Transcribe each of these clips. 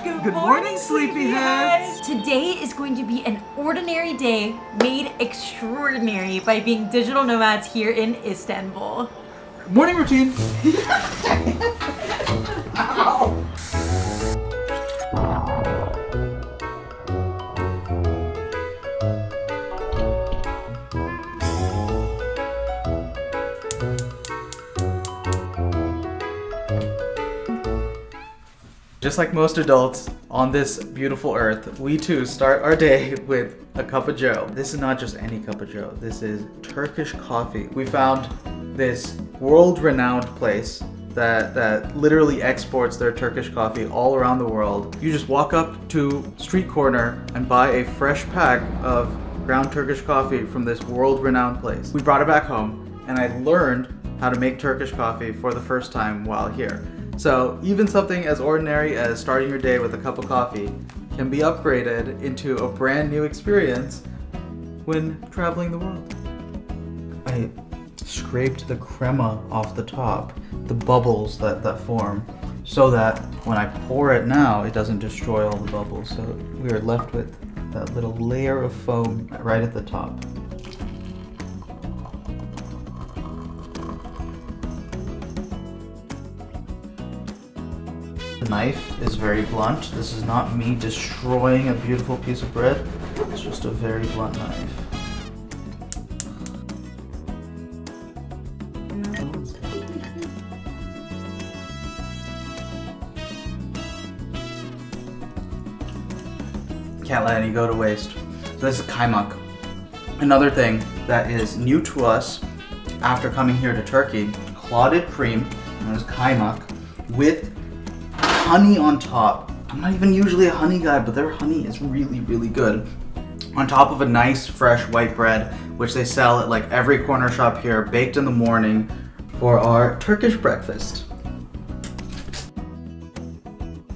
Good morning, sleepyheads! Today is going to be an ordinary day made extraordinary by being digital nomads here in Istanbul. Morning routine. Ow. Just like most adults on this beautiful earth, we too start our day with a cup of joe. This is not just any cup of joe. This is Turkish coffee. We found this world-renowned place that literally exports their Turkish coffee all around the world. You just walk up to street corner and buy a fresh pack of ground Turkish coffee from this world-renowned place. We brought it back home and I learned how to make Turkish coffee for the first time while here. So even something as ordinary as starting your day with a cup of coffee can be upgraded into a brand new experience when traveling the world. I scraped the crema off the top, the bubbles that form, so that when I pour it now, it doesn't destroy all the bubbles. So we are left with that little layer of foam right at the top. The knife is very blunt. This is not me destroying a beautiful piece of bread. It's just a very blunt knife. Can't let any go to waste. So this is kaymak. Another thing that is new to us after coming here to Turkey, clotted cream, known as kaymak, with honey on top. I'm not even usually a honey guy, but their honey is really, really good. On top of a nice, fresh white bread, which they sell at like every corner shop here, baked in the morning for our Turkish breakfast.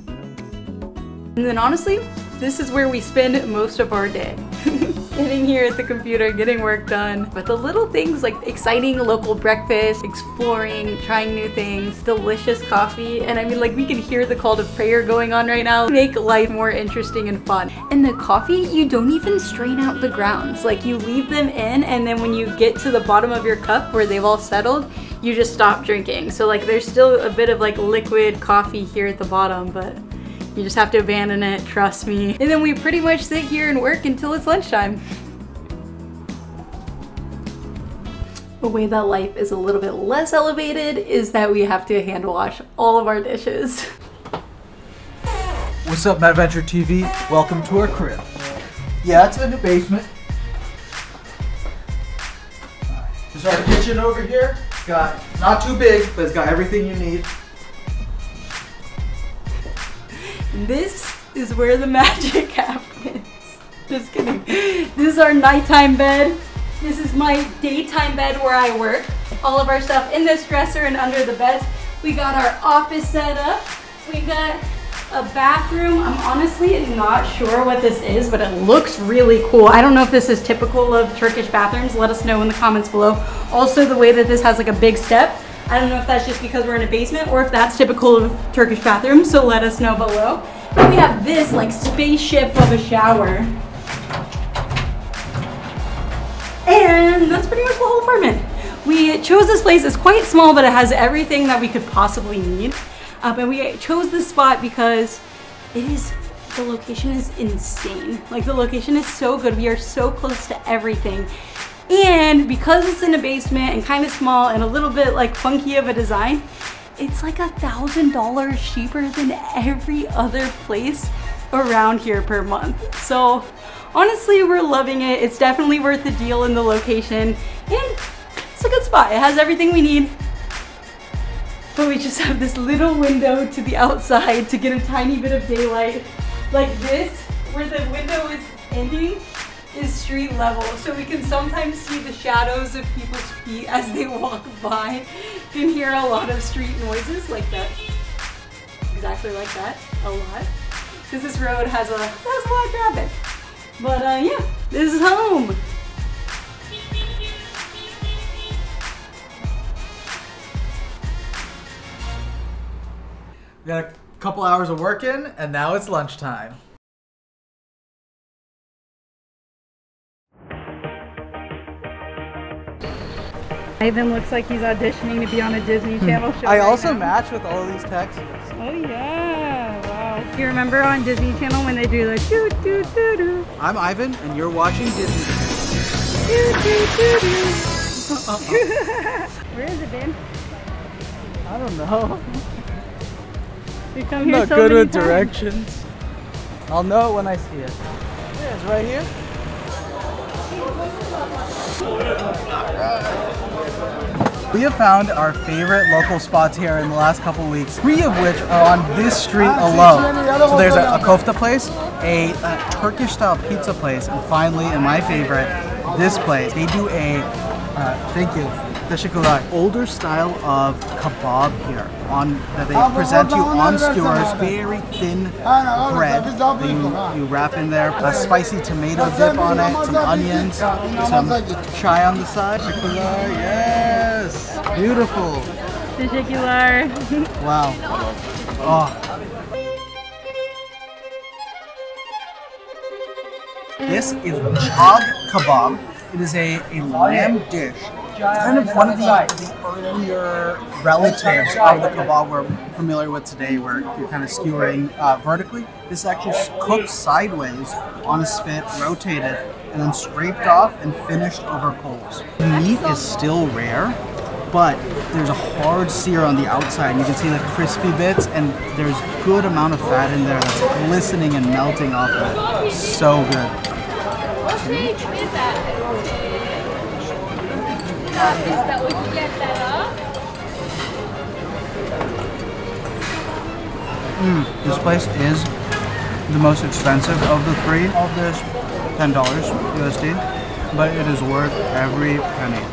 And then honestly, this is where we spend most of our day. Sitting here at the computer, getting work done. But the little things like exciting local breakfast, exploring, trying new things, delicious coffee, and I mean like we can hear the call to prayer going on right now, make life more interesting and fun. And the coffee, you don't even strain out the grounds. Like you leave them in and then when you get to the bottom of your cup where they've all settled, you just stop drinking. So like there's still a bit of like liquid coffee here at the bottom, but you just have to abandon it, trust me. And then we pretty much sit here and work until it's lunchtime. The way that life is a little bit less elevated is that we have to hand wash all of our dishes. What's up, Madventure TV? Welcome to our crib. Yeah, it's in the basement. This is our kitchen over here. It's got, not too big, but it's got everything you need. This is where the magic happens. Just kidding. This is our nighttime bed. This is my daytime bed where I work. All of our stuff in this dresser and under the beds. We got our office set up. We got a bathroom. I'm honestly not sure what this is, but it looks really cool. I don't know if this is typical of Turkish bathrooms. Let us know in the comments below. Also, the way that this has like a big step. I don't know if that's just because we're in a basement or if that's typical of Turkish bathrooms, so let us know below. And we have this like spaceship of a shower. And that's pretty much the whole apartment. We chose this place. It's quite small, but it has everything that we could possibly need. And we chose this spot because the location is insane. Like the location is so good. We are so close to everything. And because it's in a basement and kind of small and a little bit like funky of a design, it's like $1,000 cheaper than every other place around here per month. So honestly, we're loving it. It's definitely worth the deal in the location and it's a good spot. It has everything we need. But we just have this little window to the outside to get a tiny bit of daylight. Like this, where the window is ending, is street level, so we can sometimes see the shadows of people's feet as they walk by. You can hear a lot of street noises like that. Exactly like that, a lot. Because this road has a lot of traffic. But yeah, this is home. We got a Couple hours of work in, and now it's lunchtime. Ivan looks like he's auditioning to be on a Disney Channel show. I also match with all of these texts. Oh yeah, wow. You remember on Disney Channel when they do the doo doo doo doo? I'm Ivan, and you're watching Disney. Doo doo doo doo. Where is it, Ben? I don't know. We come I'm here not so good many with times. directions. I'll know it when I see it. Yeah, it's right here. We have found our favorite local spots here in the last couple weeks, 3 of which are on this street alone. So there's a kofta place, a Turkish style pizza place, and finally, and my favorite, this place. They do a, thank you, teşekkürler, older style of kebab here that they present you on skewers, very thin bread that you wrap in there, a spicy tomato dip on it, some onions, some chai on the side. Teşekkürler, yes, beautiful. Teşekkürler. Wow. Oh. This is chag kebab. It is a lamb dish. It's kind of one of the earlier relatives of the kebab we're familiar with today, where you're kind of skewering vertically. This is actually cooked sideways on a spit, rotated, and then scraped off and finished over coals. The meat is still rare, but there's a hard sear on the outside, and you can see the crispy bits, and there's a good amount of fat in there that's glistening and melting off of it. So good. This place is the most expensive of the 3. Of this, $10 USD, but it is worth every penny.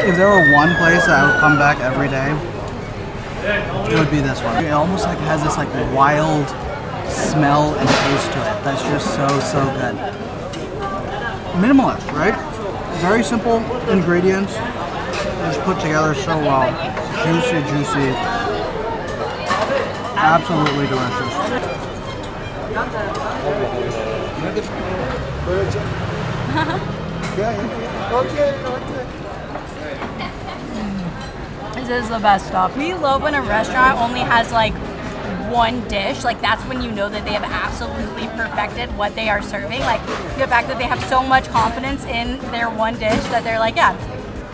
If there were one place that I would come back every day, it would be this one. It almost like has this like wild smell and taste to it that's just so good. Minimalist, right? Very simple ingredients, just put together so well. Juicy. Absolutely delicious. This is the best stuff. We love when a restaurant only has like one dish. Like that's when you know that they have absolutely perfected what they are serving. Like the fact that they have so much confidence in their one dish that they're like, yeah,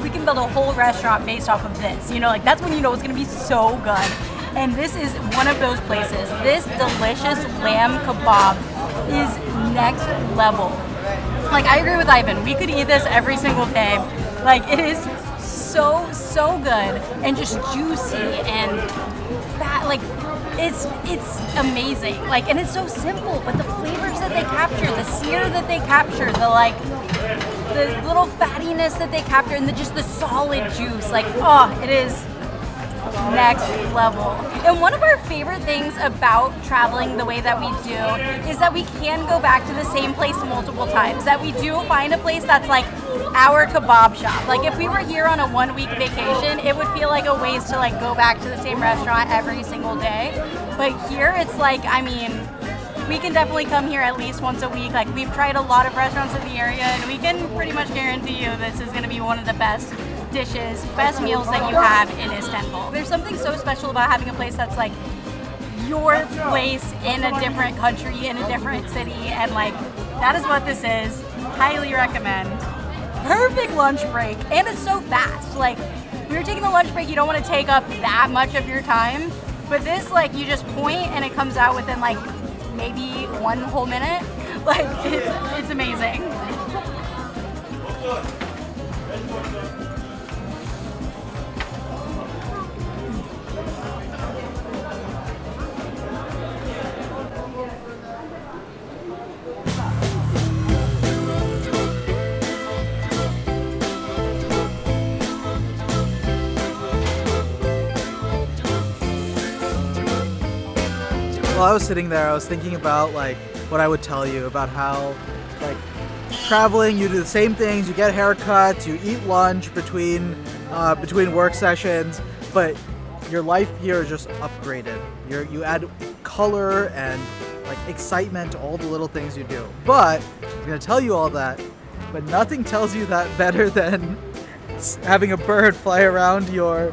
we can build a whole restaurant based off of this. You know, like that's when you know it's gonna be so good. And this is one of those places. This delicious lamb kebab is next level. Like I agree with Ivan, we could eat this every single day. Like it is so good and just juicy and that like it's amazing. Like, and it's so simple, but the flavors that they capture, the sear that they capture, the little fattiness that they capture, and just the solid juice, like, oh, it is next level. And one of our favorite things about traveling the way that we do is that we can go back to the same place multiple times, that we do find a place that's like our kebab shop. Like if we were here on a 1-week vacation, it would feel like a waste to like go back to the same restaurant every single day. But here it's like, I mean, we can definitely come here at least once a week. Like we've tried a lot of restaurants in the area and we can pretty much guarantee you this is gonna be one of the best dishes, best meals that you have in Istanbul. There's something so special about having a place that's like your place in a different country, in a different city, and like that is what this is. Highly recommend. Perfect lunch break, and it's so fast. Like when you're taking the lunch break, you don't want to take up that much of your time, but this, like, you just point and it comes out within like maybe 1 whole minute. Like it's amazing. While I was sitting there, I was thinking about like what I would tell you about how like traveling, you do the same things, you get haircuts, you eat lunch between work sessions, but your life here is just upgraded. You add color and like excitement to all the little things you do. But I'm gonna tell you all that, but nothing tells you that better than having a bird fly around your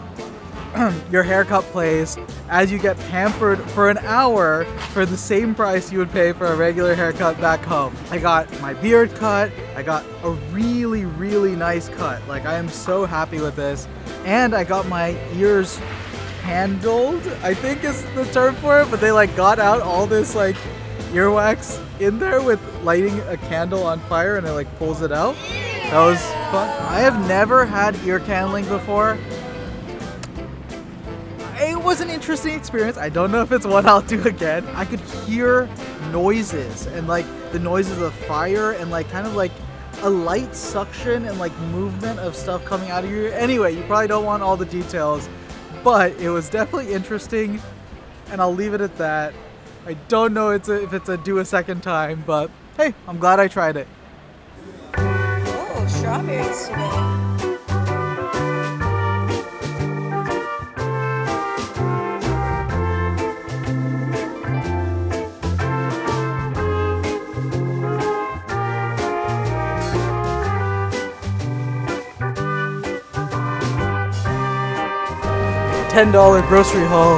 haircut place as you get pampered for an hour for the same price you would pay for a regular haircut back home. I got my beard cut. I got a really, really nice cut. Like, I am so happy with this. And I got my ears candled, I think is the term for it, but they like got out all this like earwax in there with lighting a candle on fire and it like pulls it out. That was fun. I have never had ear candling before. It was an interesting experience. I don't know if it's one I'll do again. I could hear noises and like the noises of fire and like kind of like a light suction and like movement of stuff coming out of your ear. Anyway, you probably don't want all the details, but it was definitely interesting and I'll leave it at that. I don't know if it's a do a second time, but hey, I'm glad I tried it. Oh, strawberries today. $10 grocery haul.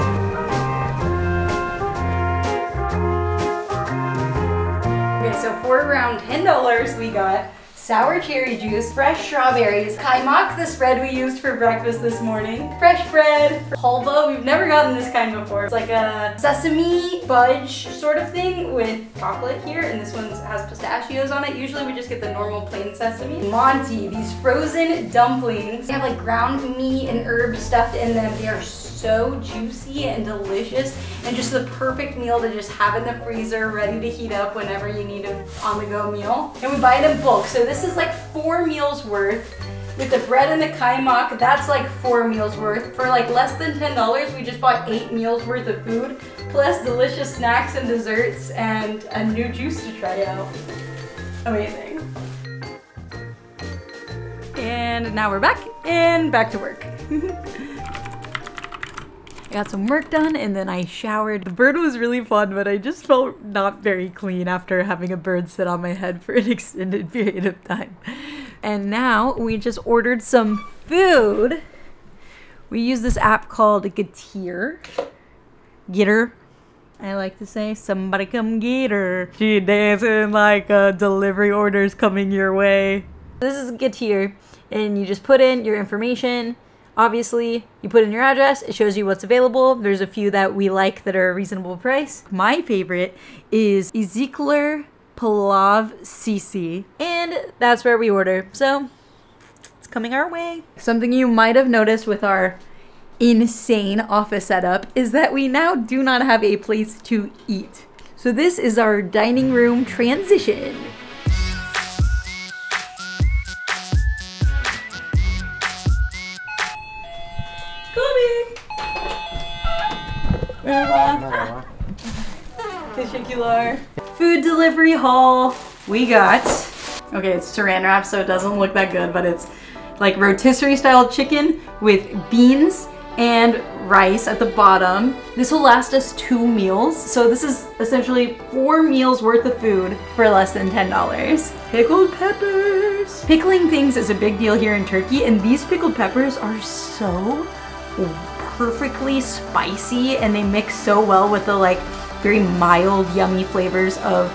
Okay, so for around $10 we got sour cherry juice, fresh strawberries, kaymak, the spread we used for breakfast this morning, fresh bread, halva, we've never gotten this kind before. It's like a sesame fudge sort of thing with chocolate here, and this one has pistachios on it. Usually we just get the normal plain sesame. Monty, these frozen dumplings. They have like ground meat and herbs stuffed in them. They are so juicy and delicious and just the perfect meal to just have in the freezer ready to heat up whenever you need an on-the-go meal. And we buy it in bulk, so this is like 4 meals worth. With the bread and the kaymak, that's like 4 meals worth. For like less than $10, we just bought 8 meals worth of food, plus delicious snacks and desserts and a new juice to try out. Amazing. And now we're back to work. I got some work done and then I showered. The bird was really fun, but I just felt not very clean after having a bird sit on my head for an extended period of time. And now we just ordered some food. We use this app called Getir. I like to say, somebody come get her. She dancing like a delivery order's coming your way. This is Getir, and you just put in your information. Obviously, you put in your address, it shows you what's available. There's a few that we like that are a reasonable price. My favorite is Istiklal Pilav Sisi, and that's where we order. So, it's coming our way. Something you might have noticed with our insane office setup is that we now do not have a place to eat. So this is our dining room transition. Merhaba. Teşekkürler. Food delivery haul. We got, okay, it's saran wrap, so it doesn't look that good, but it's like rotisserie style chicken with beans and rice at the bottom. This will last us 2 meals. So this is essentially 4 meals worth of food for less than $10. Pickled peppers. Pickling things is a big deal here in Turkey, and these pickled peppers are so perfectly spicy and they mix so well with the like very mild, yummy flavors of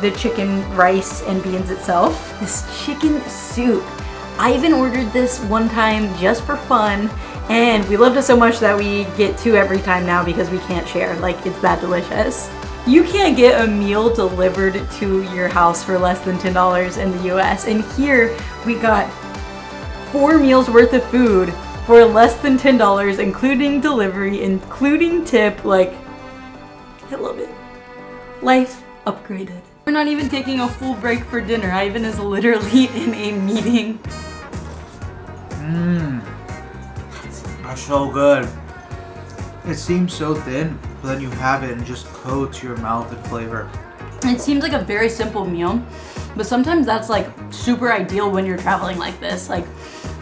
the chicken, rice, and beans itself. This chicken soup. I even ordered this one time just for fun, and we loved it so much that we get 2 every time now because we can't share. Like, it's that delicious. You can't get a meal delivered to your house for less than $10 in the US, and here we got 4 meals worth of food for less than $10, including delivery, including tip. Like, I love it. Life upgraded. We're not even taking a full break for dinner. Ivan is literally in a meeting. That's so good. It seems so thin, but then you have it and it just coats your mouth in flavor. It seems like a very simple meal, but sometimes that's like super ideal when you're traveling like this. Like,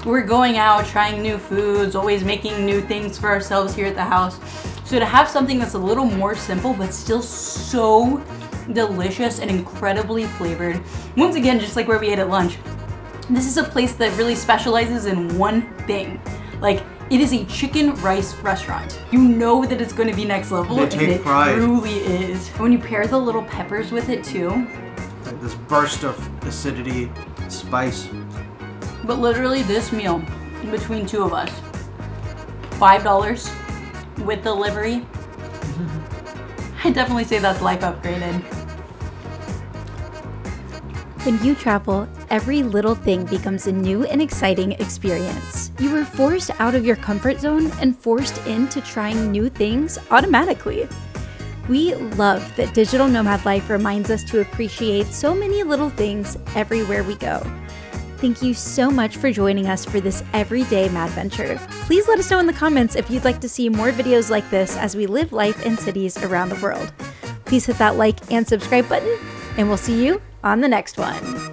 We're going out, trying new foods, always making new things for ourselves here at the house. So to have something that's a little more simple, but still so delicious and incredibly flavored. Once again, just like where we ate at lunch, this is a place that really specializes in one thing. Like, it is a chicken rice restaurant. You know that it's going to be next level, they take and it pride. truly is. When you pair the little peppers with it too, like this burst of acidity, spice. but literally this meal, in between two of us, $5 with delivery. I definitely say that's life upgraded. When you travel, every little thing becomes a new and exciting experience. You are forced out of your comfort zone and forced into trying new things automatically. We love that digital nomad life reminds us to appreciate so many little things everywhere we go. Thank you so much for joining us for this everyday madventure. Please let us know in the comments if you'd like to see more videos like this as we live life in cities around the world. Please hit that like and subscribe button, and we'll see you on the next one.